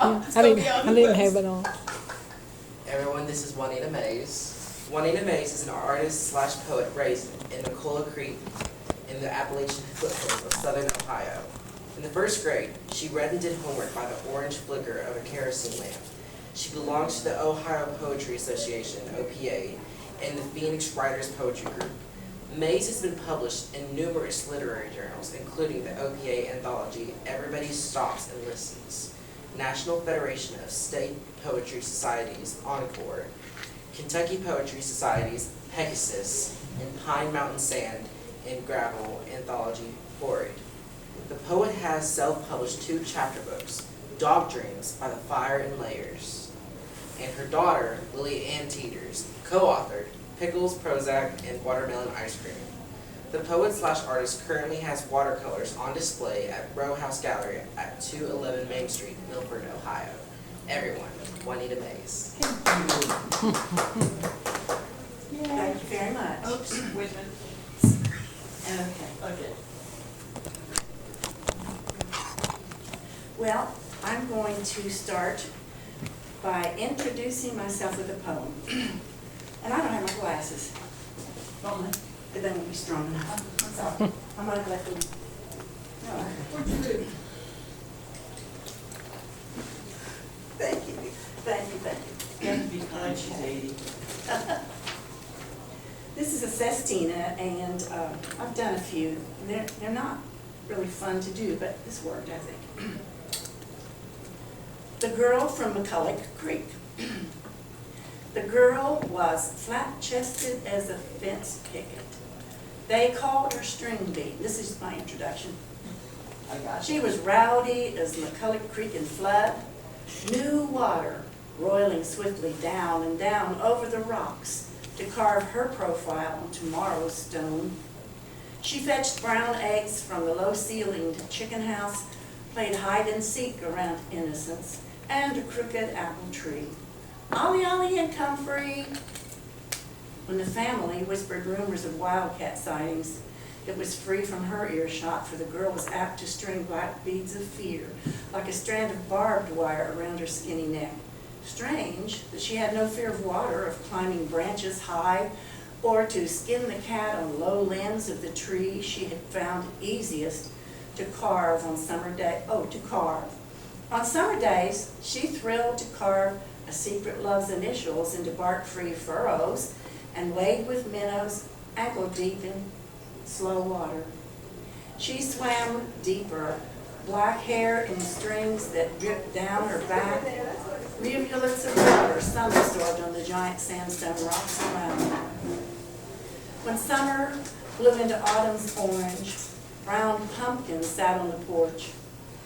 I didn't have it on. Everyone, this is Juanita Mays. Juanita Mays is an artist slash poet raised in McCullough Creek in the Appalachian foothills of southern Ohio. In the first grade, she read and did homework by the orange flicker of a kerosene lamp. She belongs to the Ohio Poetry Association, OPA, and the Phoenix Writers Poetry Group. Mays has been published in numerous literary journals, including the OPA Anthology, Everybody Stops and Listens, National Federation of State Poetry Societies, Encore, Kentucky Poetry Society's Pegasus, and Pine Mountain Sand and Gravel Anthology, Quarried. The poet has self-published 2 chapter books, Dog Dreams by the Fire and Layers, and her daughter, Lillie Ann Teeters, co-authored Pickles, Prozac, and Watermelon Ice Cream. The poet/artist currently has watercolors on display at Row House Gallery at 211 Main Street, Milford, Ohio. Everyone, Juanita Mays. Thank you very much. Oops, wait a minute. Okay. Okay. Well, I'm going to start by introducing myself with a poem. And I don't have my glasses. Well, But they won't be strong enough. I might have left them. No. what'd you do? Thank you. Thank you, thank you. You have to be kind, she's 80. This is a sestina, and I've done a few. They're not really fun to do, but this worked, I think. The girl from McCullough Creek. The girl was flat-chested as a fence picket. They called her string bean. This is my introduction. I got She was rowdy as McCullough Creek in flood. New water roiling swiftly down and down over the rocks to carve her profile on tomorrow's stone. She fetched brown eggs from the low-ceilinged chicken house, played hide-and-seek around innocence and a crooked apple tree. Ollie, Ollie, and come free. When the family whispered rumors of wildcat sightings, it was free from her earshot, for the girl was apt to string black beads of fear, like a strand of barbed wire around her skinny neck. Strange that she had no fear of water, of climbing branches high, or to skin the cat on low limbs of the tree she had found easiest to carve on summer day. Oh, to carve. On summer days, she thrilled to carve a secret love's initials into bark-free furrows and wade with minnows ankle-deep in slow water. She swam deeper, black hair in strings that dripped down her back, rivulets of water sun-absorbed on the giant sandstone rocks around her. When summer blew into autumn's orange, brown pumpkins sat on the porch,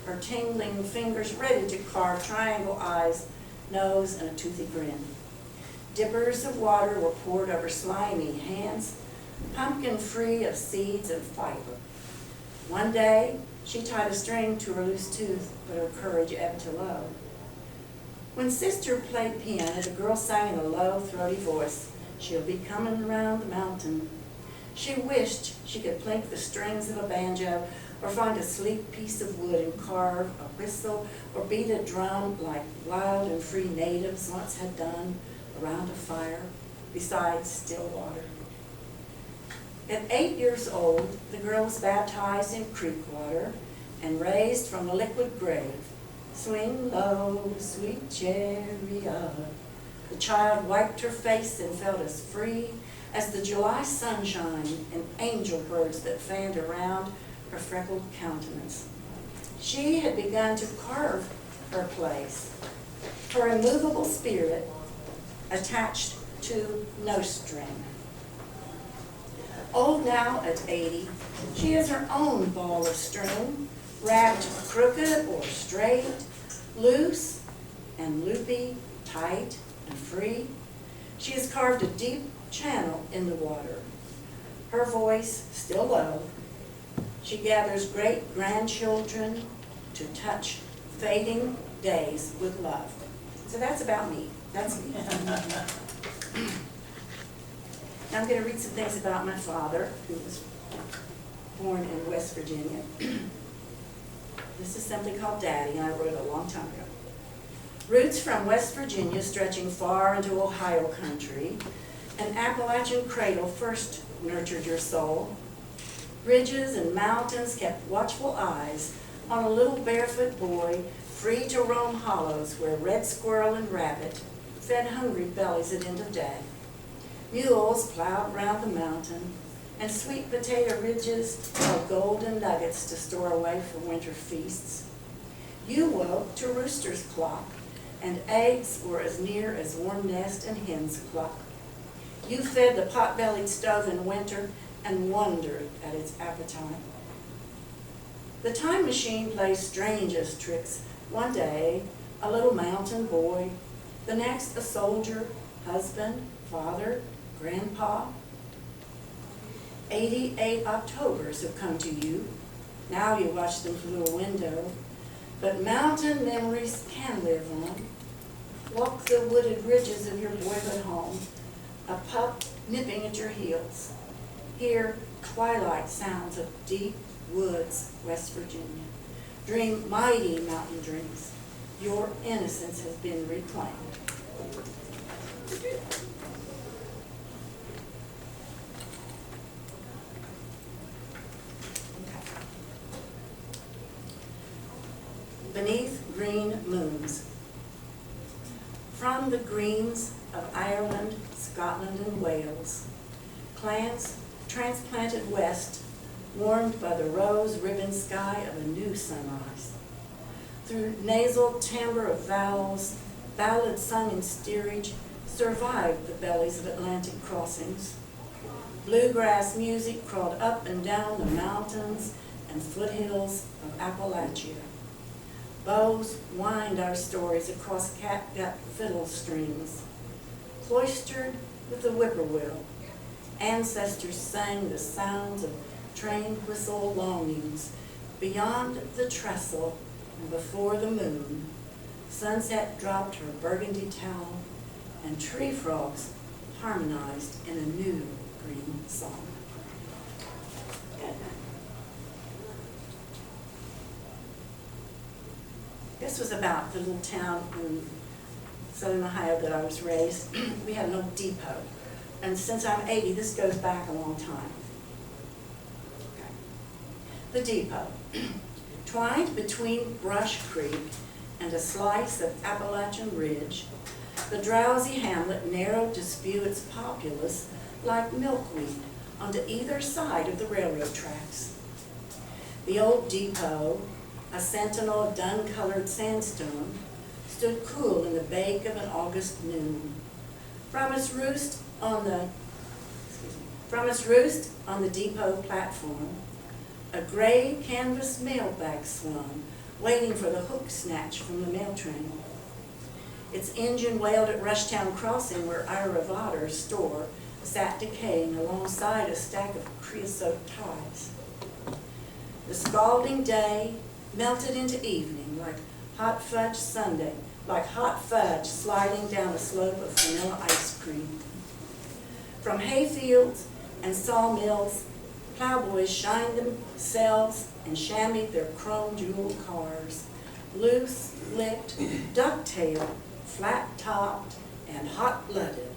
her tingling fingers ready to carve triangle eyes, nose, and a toothy grin. Dippers of water were poured over slimy hands, pumpkin-free of seeds and fiber. One day, she tied a string to her loose tooth, but her courage ebbed to low. When Sister played piano, the girl sang in a low, throaty voice, "She'll be coming around the mountain." She wished she could plink the strings of a banjo, or find a sleek piece of wood and carve a whistle, or beat a drum like wild and free natives once had done around a fire beside still water. At 8 years old, the girl was baptized in creek water and raised from a liquid grave. Swing low, sweet chariot. The child wiped her face and felt as free as the July sunshine and angel birds that fanned around her freckled countenance. She had begun to carve her place, her immovable spirit attached to no string. Old now at 80, she is her own ball of string, wrapped crooked or straight, loose and loopy, tight and free. She has carved a deep channel in the water. Her voice still low, she gathers great-grandchildren to touch fading days with love. So that's about me. That's me. Now I'm going to read some things about my father, who was born in West Virginia. This is something called Daddy, and I wrote it a long time ago. Roots from West Virginia stretching far into Ohio country, an Appalachian cradle first nurtured your soul. Ridges and mountains kept watchful eyes on a little barefoot boy, free to roam hollows where red squirrel and rabbit fed hungry bellies at end of day. Mules plowed round the mountain, and sweet potato ridges held golden nuggets to store away for winter feasts. You woke to rooster's clock, and eggs were as near as warm nest and hen's cluck. You fed the pot-bellied stove in winter and wondered at its appetite. The time machine plays strangest tricks. One day, a little mountain boy, the next a soldier, husband, father, grandpa. 88 Octobers have come to you. Now you watch them through a window, but mountain memories can live on. Walk the wooded ridges of your boyhood home, a pup nipping at your heels. Hear twilight sounds of deep woods, West Virginia. Dream mighty mountain dreams. Your innocence has been reclaimed. Beneath green moons. From the greens of Ireland, Scotland, and Wales, clans transplanted west, warmed by the rose-ribbon sky of a new sunrise. Through nasal timbre of vowels, ballads sung in steerage, survived the bellies of Atlantic crossings. Bluegrass music crawled up and down the mountains and foothills of Appalachia. Bows wind our stories across catgut fiddle strings. Cloistered with the whippoorwill, ancestors sang the sounds of train whistle longings. Beyond the trestle and before the moon, sunset dropped her burgundy towel, and tree frogs harmonized in a new green song. This was about the little town in southern Ohio that I was raised. We had an old depot. And since I'm 80, this goes back a long time. Okay. The depot. Twined between Brush Creek and a slice of Appalachian Ridge, the drowsy hamlet narrowed to spew its populace like milkweed onto either side of the railroad tracks. The old depot, a sentinel of dun-colored sandstone, stood cool in the bake of an August noon. From its roost on the depot platform, a gray canvas mailbag swung, waiting for the hook snatch from the mail train. Its engine wailed at Rushtown Crossing, where Ira Vodder's store sat decaying alongside a stack of creosote ties. The scalding day melted into evening like hot fudge sundae, like hot fudge sliding down a slope of vanilla ice cream. From hayfields and sawmills, plowboys shined themselves and chamoised their chrome-jeweled cars, loose-lipped, duck-tailed, flat-topped, and hot-blooded.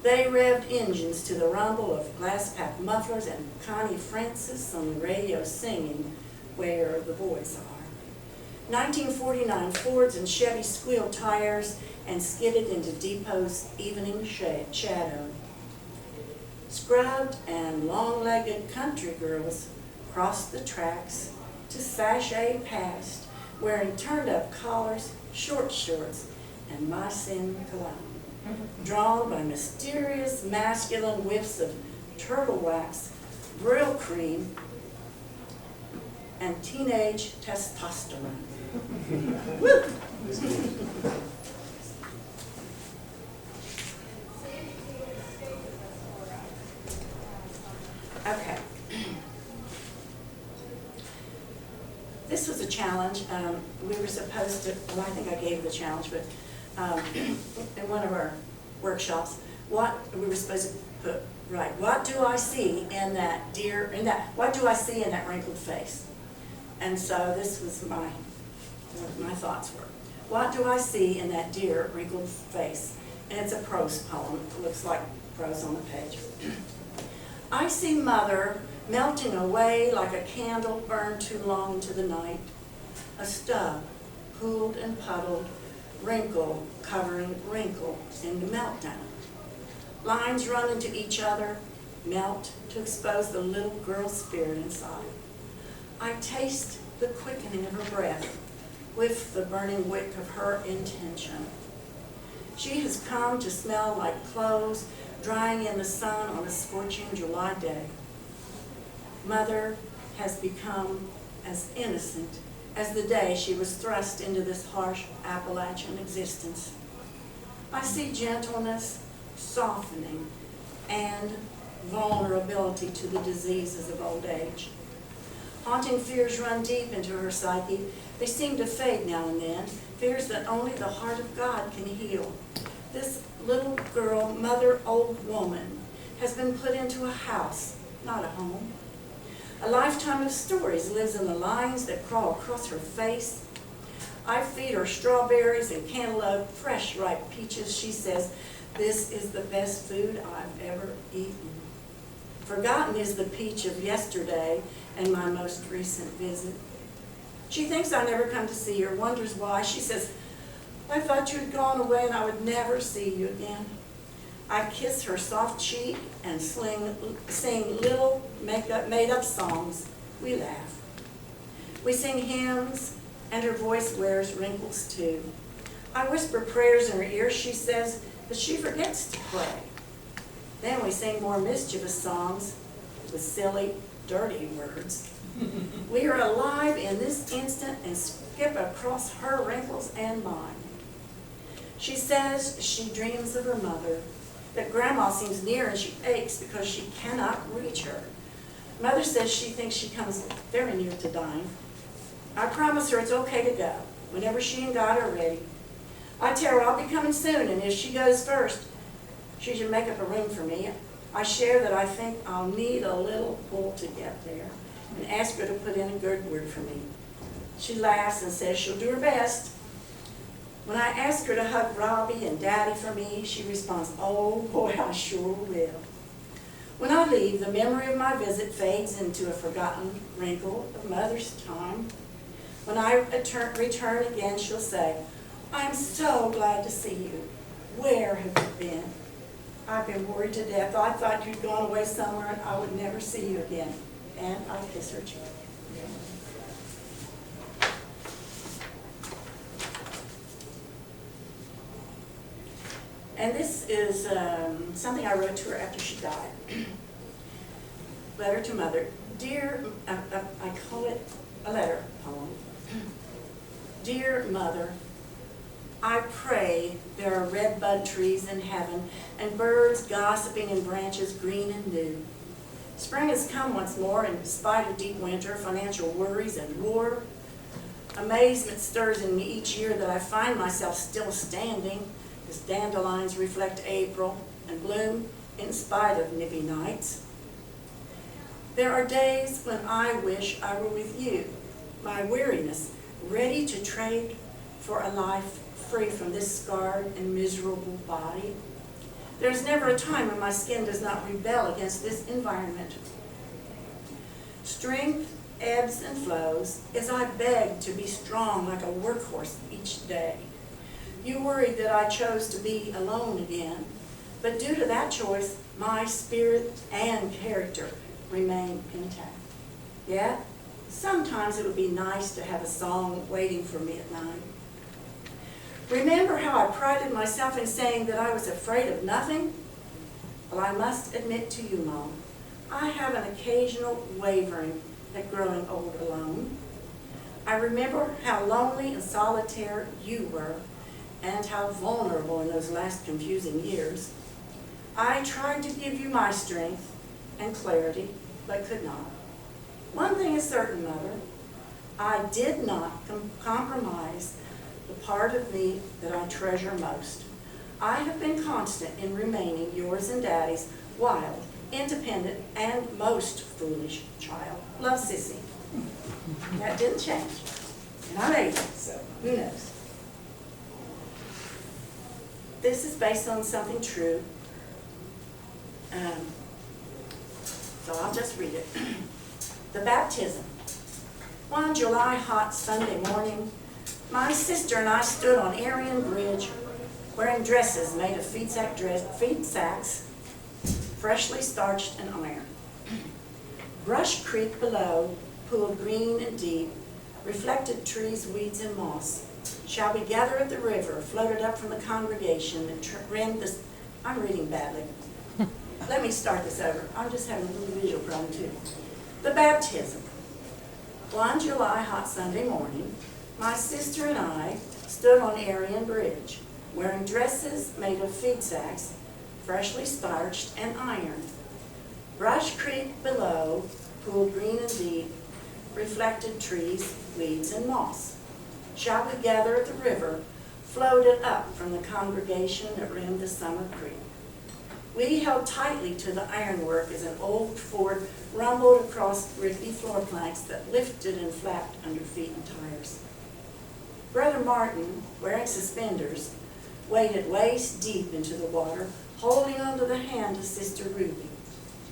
They revved engines to the rumble of glass-packed mufflers and Connie Francis on the radio singing Where the Boys Are. 1949 Fords and Chevy squealed tires and skidded into Depot's evening shadow. Scrubbed and long-legged country girls crossed the tracks to sashay past, wearing turned-up collars, short shorts, and Mycin cologne, drawn by mysterious masculine whiffs of turtle wax, Brill cream, and teenage testosterone. Woo! Okay. This was a challenge. We were supposed to, well, I think I gave the challenge, but in one of our workshops, we were supposed to put, right, what do I see in that deer, what do I see in that wrinkled face? And so this was what my thoughts were. What do I see in that dear wrinkled face? And it's a prose poem. It looks like prose on the page. I see Mother melting away like a candle burned too long into the night. A stub, pooled and puddled, wrinkle covering wrinkle in the meltdown. Lines run into each other, melt to expose the little girl's spirit inside. I taste the quickening of her breath with the burning wick of her intention. She has come to smell like clothes drying in the sun on a scorching July day. Mother has become as innocent as the day she was thrust into this harsh Appalachian existence. I see gentleness, softening, and vulnerability to the diseases of old age. Haunting fears run deep into her psyche. They seem to fade now and then, fears that only the heart of God can heal. This little girl, mother, old woman, has been put into a house, not a home. A lifetime of stories lives in the lines that crawl across her face. I feed her strawberries and cantaloupe, fresh ripe peaches. She says, "This is the best food I've ever eaten." Forgotten is the peach of yesterday and my most recent visit. She thinks I never come to see her, wonders why. She says, "I thought you had gone away and I would never see you again." I kiss her soft cheek and sing little made-up songs. We laugh. We sing hymns, and her voice wears wrinkles too. I whisper prayers in her ear. She says that she forgets to pray. Then we sing more mischievous songs with silly, dirty words. We are alive in this instant and skip across her wrinkles and mine. She says she dreams of her mother, that Grandma seems near and she aches because she cannot reach her. Mother says she thinks she comes very near to dying. I promise her it's okay to go whenever she and God are ready. I tell her I'll be coming soon, and if she goes first, she should make up a room for me. I share that I think I'll need a little pull to get there, and ask her to put in a good word for me. She laughs and says she'll do her best. When I ask her to hug Robbie and Daddy for me, she responds, "Oh boy, I sure will." When I leave, the memory of my visit fades into a forgotten wrinkle of Mother's time. When I return again, she'll say, "I'm so glad to see you. Where have you been? I've been worried to death. I thought you'd gone away somewhere and I would never see you again." And I kiss her cheek. And this is something I wrote to her after she died. Letter to Mother. Dear, I call it a letter poem. Dear Mother, I pray there are red bud trees in heaven and birds gossiping in branches green and new. Spring has come once more in spite of deep winter, financial worries, and war. Amazement stirs in me each year that I find myself still standing as dandelions reflect April and bloom in spite of nippy nights. There are days when I wish I were with you, my weariness ready to trade for a life free from this scarred and miserable body. There's never a time when my skin does not rebel against this environment. Strength ebbs and flows as I beg to be strong like a workhorse each day. You worried that I chose to be alone again, but due to that choice, my spirit and character remain intact. Yet, sometimes it would be nice to have a song waiting for me at night. Remember how I prided myself in saying that I was afraid of nothing? Well, I must admit to you, Mom, I have an occasional wavering at growing old alone. I remember how lonely and solitary you were, and how vulnerable in those last confusing years. I tried to give you my strength and clarity, but could not. One thing is certain, Mother, I did not compromise the part of me that I treasure most. I have been constant in remaining yours and Daddy's wild, independent, and most foolish child. Love, Sissy. That didn't change. And I'm 80, so who knows? This is based on something true. So I'll just read it. The baptism. One July hot Sunday morning, my sister and I stood on Arion Bridge wearing dresses made of feed sacks, freshly starched and ironed. Brush Creek below, pooled green and deep, reflected trees, weeds, and moss. Shall we gather at the river, floated up from the congregation that ran this. I'm reading badly. Let me start this over. I'm just having a little visual problem too. The baptism. One July hot Sunday morning, my sister and I stood on Arion Bridge, wearing dresses made of feed sacks, freshly starched and ironed. Brush Creek below, pooled green and deep, reflected trees, weeds, and moss. Shall we gather at the river, floated up from the congregation that rimmed the summer creek. We held tightly to the ironwork as an old Ford rumbled across rickety floor planks that lifted and flapped under feet and tires. Brother Martin, wearing suspenders, waded waist deep into the water, holding onto the hand of Sister Ruby.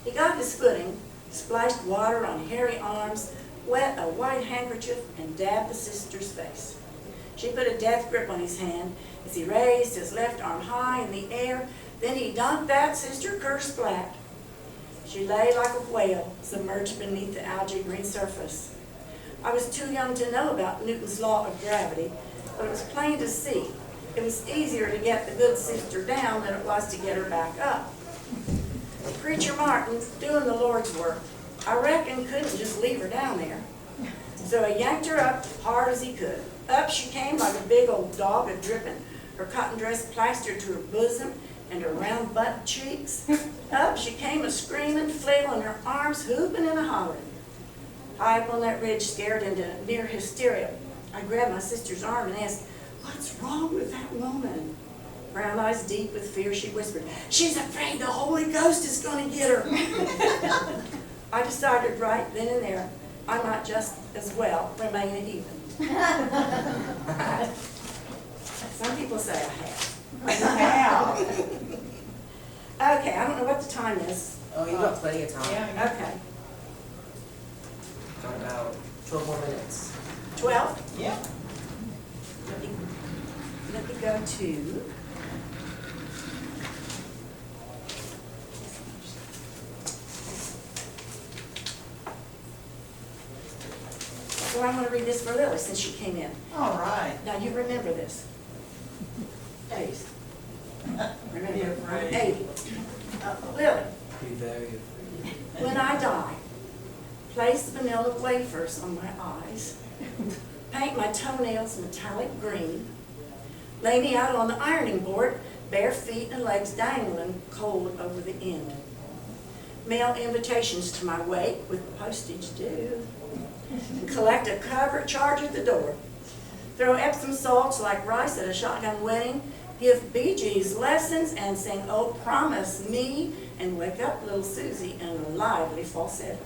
He got his footing, splashed water on hairy arms, wet a white handkerchief, and dabbed the sister's face. She put a death grip on his hand as he raised his left arm high in the air. Then he dunked that sister kersplat. She lay like a whale, submerged beneath the algae green surface. I was too young to know about Newton's law of gravity, but it was plain to see. It was easier to get the good sister down than it was to get her back up. Preacher Martin, doing the Lord's work, I reckon couldn't just leave her down there. So he yanked her up hard as he could. Up she came like a big old dog a-dripping, her cotton dress plastered to her bosom and her round butt cheeks. Up she came a-screaming, flailing her arms, hooping and a-hollering. High up on that ridge, scared into near hysteria, I grabbed my sister's arm and asked, "What's wrong with that woman?" Brown eyes deep with fear, she whispered, "She's afraid the Holy Ghost is going to get her." I decided right then and there I might just as well remain a heathen. Some people say I have. Okay, I don't know what the time is. Oh, you've got plenty of time. Yeah. Okay, Got about 12 more minutes. 12. Yeah. Let me go to. So I'm going to read this for Lily since she came in. All right. Now you remember this. Days. Be Remember, I'm afraid. 80. Lily, Be very afraid. when I die, place vanilla wafers on my eyes, paint my toenails metallic green, lay me out on the ironing board, bare feet and legs dangling cold over the end. Mail invitations to my wake with postage due, and collect a cover charge at the door. Throw Epsom salts like rice at a shotgun wedding, give Bee Gees lessons, and sing "Oh Promise Me," and wake up little Susie in a lively falsetto.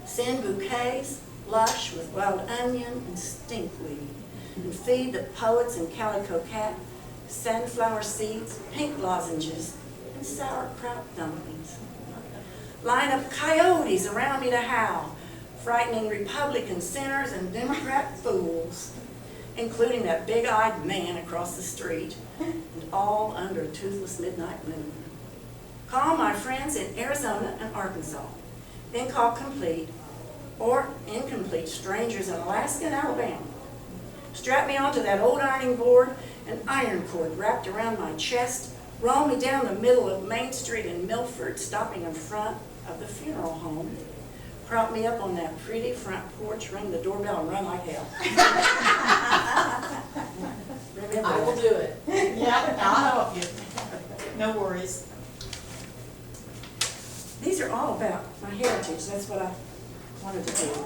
Send bouquets, lush with wild onion and stinkweed, and feed the poets and calico cat sunflower seeds, pink lozenges, and sauerkraut dumplings. Line up coyotes around me to howl, frightening Republican sinners and Democrat fools, including that big-eyed man across the street, and all under a toothless midnight moon. Call my friends in Arizona and Arkansas, then call complete or incomplete strangers in Alaska and Alabama. Strap me onto that old ironing board, an iron cord wrapped around my chest, roll me down the middle of Main Street in Milford, stopping in front of the funeral home. Prop me up on that pretty front porch, ring the doorbell, and run like hell. Remember I will that. do it. Yeah, I'll help you. No worries. These are all about my heritage. That's what I wanted to do.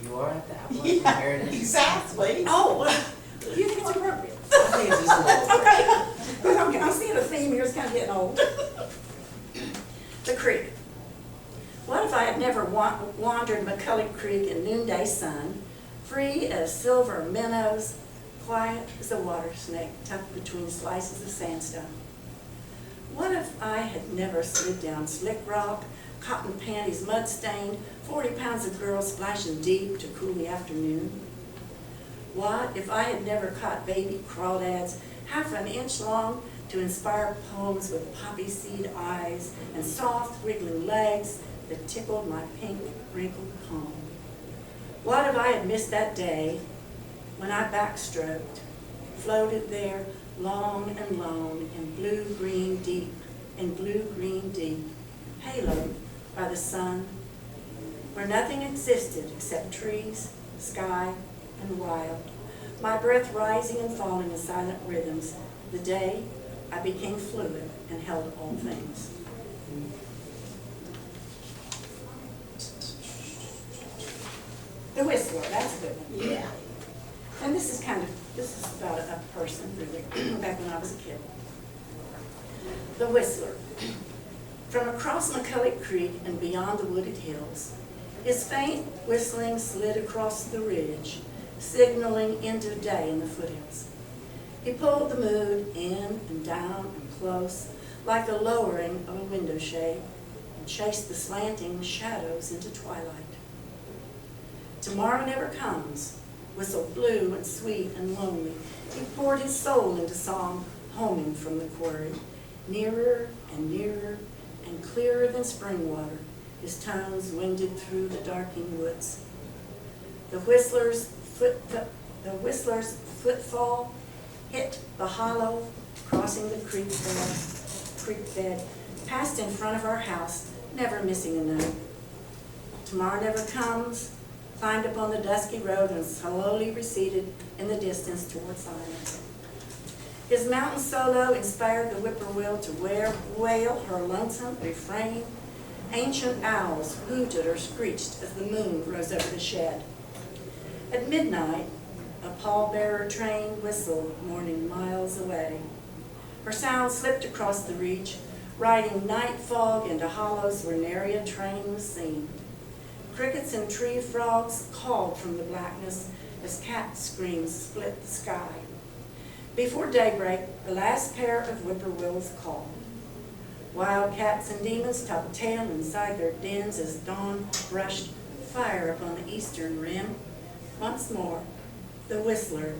You are at the Appalachian Heritage. Exactly. Oh, well, you think it's appropriate? I think it's just a little. Okay, I'm seeing a theme here. It's kind of getting old. The creek. What if I had never wandered McCullough Creek in noonday sun, free as silver minnows, quiet as a water snake tucked between slices of sandstone. What if I had never slid down slick rock, cotton panties mud-stained, 40 pounds of girls splashing deep to cool the afternoon? What if I had never caught baby crawdads half an inch long to inspire poems with poppy seed eyes and soft wriggling legs that tickled my pink wrinkled palm? What if I had missed that day when I backstroked, floated there long and lone in blue-green deep, haloed by the sun, where nothing existed except trees, sky, and wild, my breath rising and falling in silent rhythms, the day I became fluid and held all things. The Whistler, that's a good one. Yeah. And this is about a person, really, back when I was a kid. The Whistler. From across McCullough Creek and beyond the wooded hills, his faint whistling slid across the ridge, signaling into day in the foothills. He pulled the mood in and down and close, like the lowering of a window shade, and chased the slanting shadows into twilight. Tomorrow never comes, whistled blue and sweet and lonely. He poured his soul into song, homing from the quarry, nearer and nearer and clearer than spring water. His tones winded through the darkening woods. The whistler's footfall hit the hollow, crossing the creek bed, passed in front of our house, never missing a note. Tomorrow never comes, climbed up on the dusky road and slowly receded in the distance toward silence. His mountain solo inspired the whippoorwill to wail her lonesome refrain. Ancient owls hooted or screeched as the moon rose over the shed. At midnight, a pallbearer train whistled morning miles away. Her sound slipped across the reach, riding night fog into hollows where nary a train was seen. Crickets and tree frogs called from the blackness as cat screams split the sky. Before daybreak, the last pair of whippoorwills called. Wild cats and demons tucked tail inside their dens as dawn brushed fire upon the eastern rim. Once more, the Whistler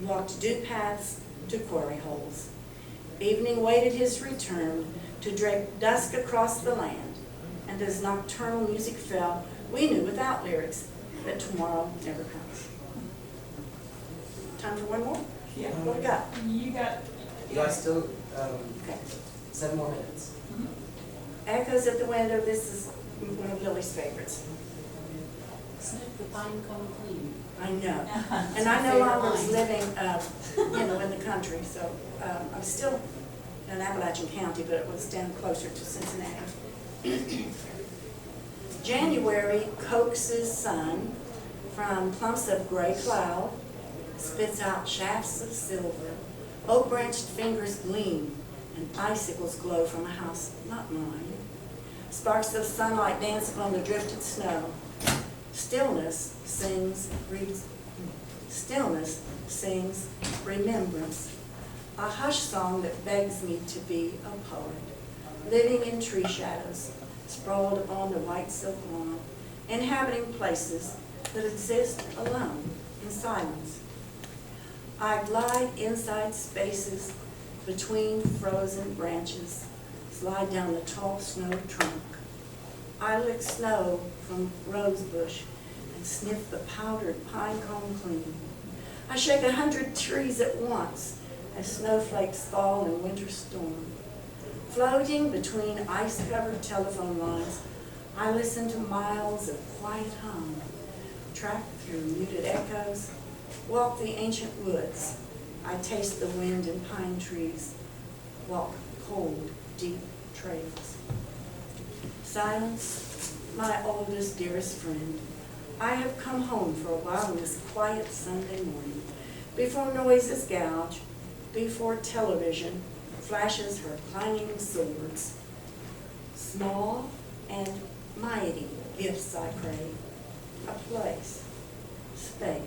walked dew paths to quarry holes. Evening waited his return to drape dusk across the land, and as nocturnal music fell, we knew without lyrics that tomorrow never comes. Time for one more? Yeah. What we got? You got. You guys still, Okay. 7 more minutes. Echoes at the window. This is one of Lily's favorites. Sniff the pine cone clean. I know. It's And my I no favorite longer was line. living, in the country, so I'm still in Appalachian County, but it was down closer to Cincinnati. January coaxes sun from clumps of gray cloud, spits out shafts of silver. Oak-branched fingers gleam, and icicles glow from a house not mine. Sparks of sunlight dance upon the drifted snow. Stillness sings remembrance, a hush song that begs me to be a poet, living in tree shadows, sprawled upon the white silk lawn, inhabiting places that exist alone in silence. I glide inside spaces between frozen branches, slide down the tall snow trunk. I lick snow from rose bush and sniff the powdered pine cone clean. I shake 100 trees at once as snowflakes fall in winter storm. Floating between ice-covered telephone lines, I listen to miles of quiet hum, track through muted echoes, walk the ancient woods. I taste the wind in pine trees, walk cold, deep trails. Silence, my oldest, dearest friend. I have come home for a while on this quiet Sunday morning, before noises gouge, before television flashes her clanging swords. Small and mighty gifts I crave, a place, space.